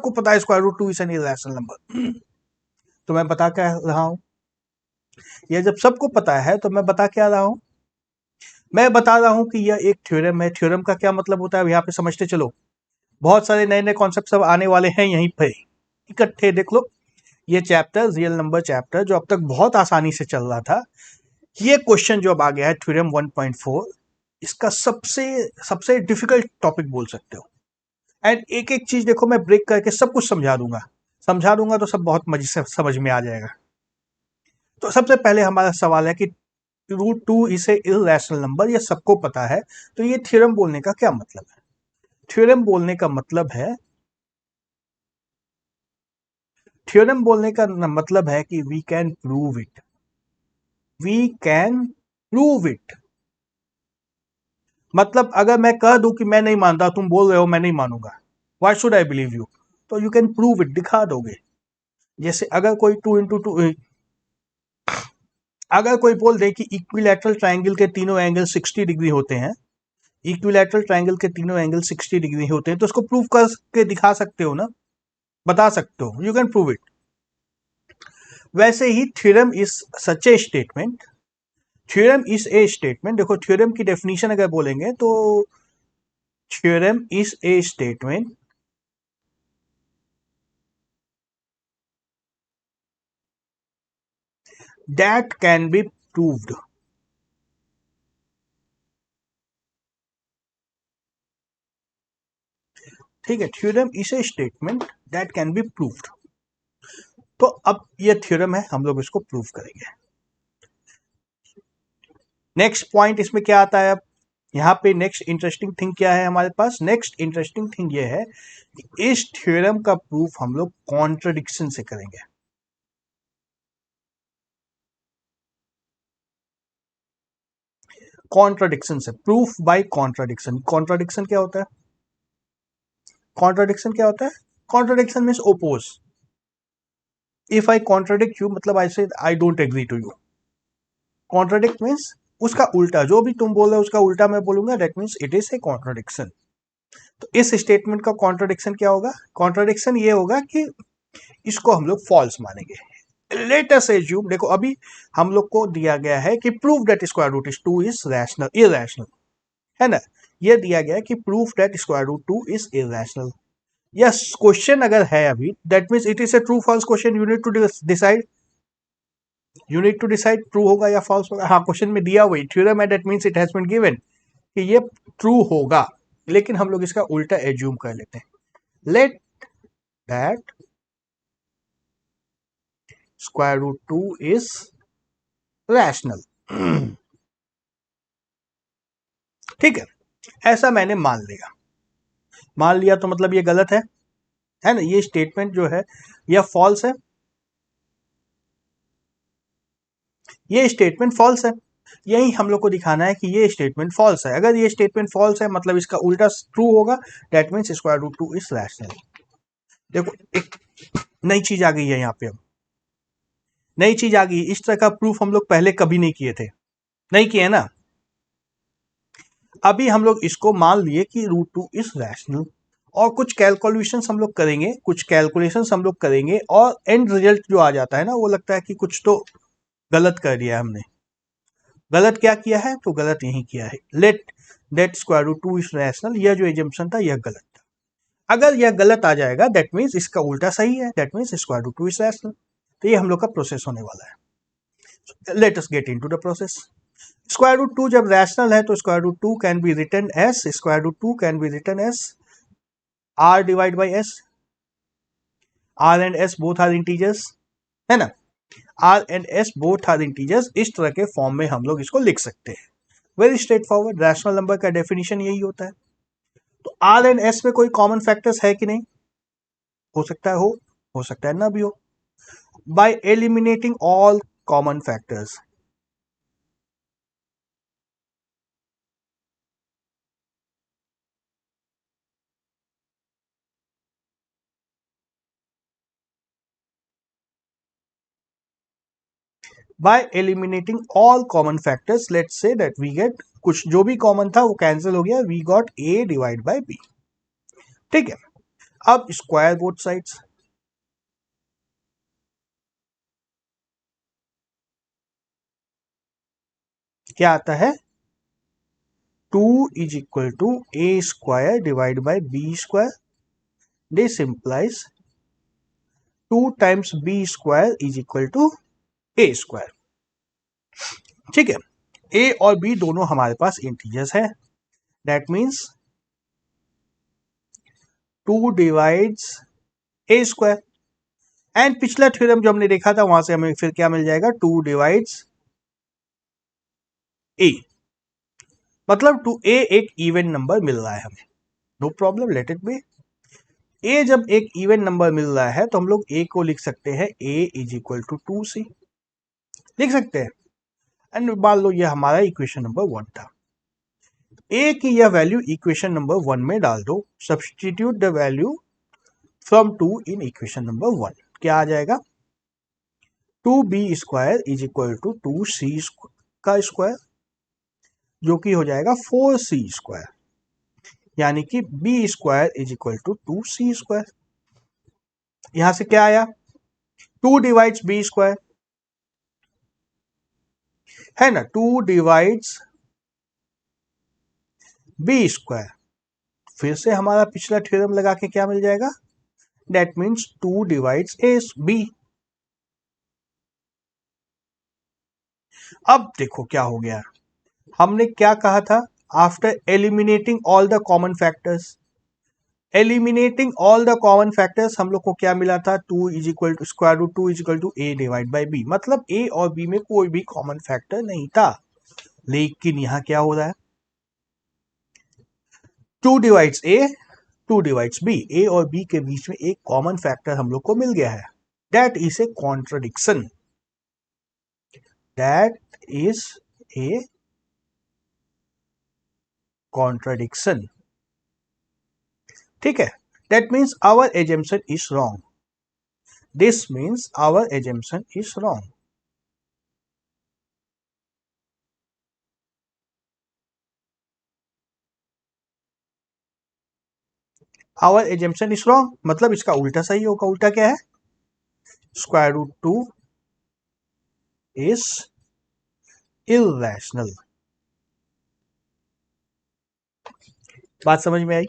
सबको पता है square root 2 is an irrational number. तो मैं बता क्या रहा हूं, यह जब सबको पता है तो मैं बता क्या रहा हूं, मैं बता रहा हूं कि यह एक थ्योरम है। थ्योरम का क्या मतलब होता है, यहाँ पे समझते चलो। बहुत सारे नए नए कॉन्सेप्ट सब आने वाले हैं यहीं पे, इकट्ठे देख लो। ये चैप्टर रियल नंबर चैप्टर जो अब तक बहुत आसानी से चल रहा था, ये क्वेश्चन जो अब आ गया है थ्योरम 1.4, इसका सबसे सबसे डिफिकल्ट टॉपिक बोल सकते हो। एंड एक एक चीज देखो मैं ब्रेक करके सब कुछ समझा दूंगा तो सब बहुत मजे से समझ में आ जाएगा। तो सबसे पहले हमारा सवाल है कि रूट 2 इसे इररेशनल नंबर, ये सबको पता है। तो ये थ्योरम बोलने का क्या मतलब है? थ्योरम बोलने का मतलब है, थ्योरम बोलने का मतलब है कि we can prove it, we can prove it. मतलब अगर मैं कह दूं कि मैं नहीं मानता, तुम बोल रहे हो मैं नहीं मानूंगा, why should I believe you, तो यू कैन प्रूव इट, दिखा दोगे। जैसे अगर कोई 2 into 2, अगर कोई बोल दे कि इक्विलैटरल ट्रायंगल के तीनों एंगल 60 डिग्री होते हैं, इक्विलैटरल ट्रायंगल के तीनों एंगल 60 डिग्री होते हैं, तो उसको प्रूव करके दिखा सकते हो ना, बता सकते हो, यू कैन प्रूव इट। वैसे ही theorem is such a statement, theorem is a statement. देखो थ्योरम की डेफिनेशन अगर बोलेंगे तो theorem is a statement that can be proved. ठीक है, theorem is a statement that can be proved. तो अब ये थ्योरम है, हम लोग इसको प्रूव करेंगे। नेक्स्ट पॉइंट इसमें क्या आता है, अब यहाँ पे नेक्स्ट इंटरेस्टिंग थिंग क्या है हमारे पास, नेक्स्ट इंटरेस्टिंग थिंग ये है कि इस थ्योरम का प्रूफ हम लोग कॉन्ट्रडिक्शन से करेंगे। कॉन्ट्रडिक्शन से, प्रूफ बाय कॉन्ट्रडिक्शन। कॉन्ट्रडिक्शन क्या होता है, कॉन्ट्रडिक्शन क्या होता है, contradiction means oppose. If I contradict you मतलब I say I don't agree to you. Contradict means उसका उल्टा, जो भी तुम बोल रहे हो उसका उल्टा मैं बोलूंगा, that means it is a contradiction. तो इस स्टेटमेंट का कॉन्ट्रडिक्शन क्या होगा, कॉन्ट्रडिक्शन ये होगा कि इसको हम लोग फॉल्स मानेंगे। लेट अस एज्यूम, देखो अभी हम लोग को दिया गया है कि prove that square root is 2 is rational, irrational, है ना। ये दिया गया है कि proof that square root 2 is irrational. Yes, question अगर है अभी, that means it is a true false question, you need to decide, you need to decide true होगा या फॉल्स होगा। हाँ, क्वेश्चन में दिया हुआ थ्योरम है, that means it has been given कि ये ट्रू होगा, लेकिन हम लोग इसका उल्टा एज्यूम कर लेते हैं। Let that square root 2 is rational. ठीक है, ऐसा मैंने मान लिया, मान लिया तो मतलब ये गलत है ना, ये स्टेटमेंट जो है यह फॉल्स है, ये स्टेटमेंट फॉल्स है। यही हम लोग को दिखाना है कि ये स्टेटमेंट फॉल्स है। अगर ये स्टेटमेंट फॉल्स है मतलब इसका उल्टा ट्रू होगा, that means square root 2 is rational. देखो एक नई चीज आ गई है यहाँ पे, अब नई चीज आ गई, इस तरह का प्रूफ हम लोग पहले कभी नहीं किए थे, नहीं किए ना। अभी हम लोग इसको मान लिए कि रूट 2 इज रैशनल, और कुछ कैलकुलेशंस हम लोग करेंगे, कुछ कैलकुलेशंस हम लोग करेंगे, और एंड रिजल्ट जो आ जाता है ना, वो लगता है कि कुछ तो गलत कर दिया हमने। गलत क्या किया है, तो गलत यही किया है, let that square root 2 is rational. यह जो एजम्पशन था यह गलत था। अगर यह गलत आ जाएगा दैट मीन्स इसका उल्टा सही है, that means square root 2 is rational. तो ये हम लोग का प्रोसेस होने वाला है। Let us get into the process. Square root 2 जब रैशनल है तो square root 2 can be written as, square root 2 can be written as r divide by s. R and s both are integers, है ना, r and s both are integers. इस तरह के form में हम लोग इसको लिख सकते हैं। Very straight forward, rational number का डेफिनेशन यही होता है। तो आर एंड एस में कोई कॉमन फैक्टर्स है कि नहीं, हो सकता है हो सकता है ना भी हो। Bye eliminating all common factors, by eliminating all common factors, let's say that we get, कुछ जो भी कॉमन था वो कैंसिल हो गया, we got a divide by b। ठीक है, अब स्क्वायर बोथ साइड्स, क्या आता है 2 is equal to a square divide by b square, this implies 2 times b square is equal to a square. ठीक है, ए और बी दोनों हमारे पास इंटीजर्स है, that means 2 divides a square, and पिछला थ्योरम जो हमने देखा था वहां से हमें फिर क्या मिल जाएगा 2 डिवाइड्स ए, मतलब टू ए एक इवन नंबर मिल रहा है हमें, no problem, let it be. ए जब एक इवन नंबर मिल रहा है तो हम लोग ए को लिख सकते हैं ए इज इक्वल टू 2c, लिख सकते हैं। एंड मान लो ये हमारा इक्वेशन नंबर 1 था, ए की यह वैल्यू इक्वेशन नंबर 1 में डाल दो, substitute the value from 2 in equation number 1, क्या आ जाएगा 2b square is equal to 2c का स्क्वायर, जो कि हो जाएगा 4c स्क्वायर, यानी कि b square is equal to 2c square. यहां से क्या आया 2 डिवाइड्स बी स्क्वायर, है ना, 2 डिवाइड्स बी स्क्वायर, फिर से हमारा पिछला थ्योरम लगा के क्या मिल जाएगा, that means 2 divides a b. अब देखो क्या हो गया, हमने क्या कहा था, after eliminating all the common factors, eliminating all the common factors हम लोग को क्या मिला था 2 is equal to square root 2 is equal to a divide by b, मतलब ए और बी में कोई भी कॉमन फैक्टर नहीं था। लेकिन यहां क्या हो रहा है 2 डिवाइड्स ए 2 डिवाइड्स बी, ए और बी के बीच में एक कॉमन फैक्टर हम लोग को मिल गया है, that is a contradiction, that is a contradiction. ठीक है, that means our assumption is wrong, this means our assumption is wrong. Our assumption is wrong मतलब इसका उल्टा सही होगा, उल्टा क्या है स्क्वायर रूट 2 इज इर्रेशनल। बात समझ में आई।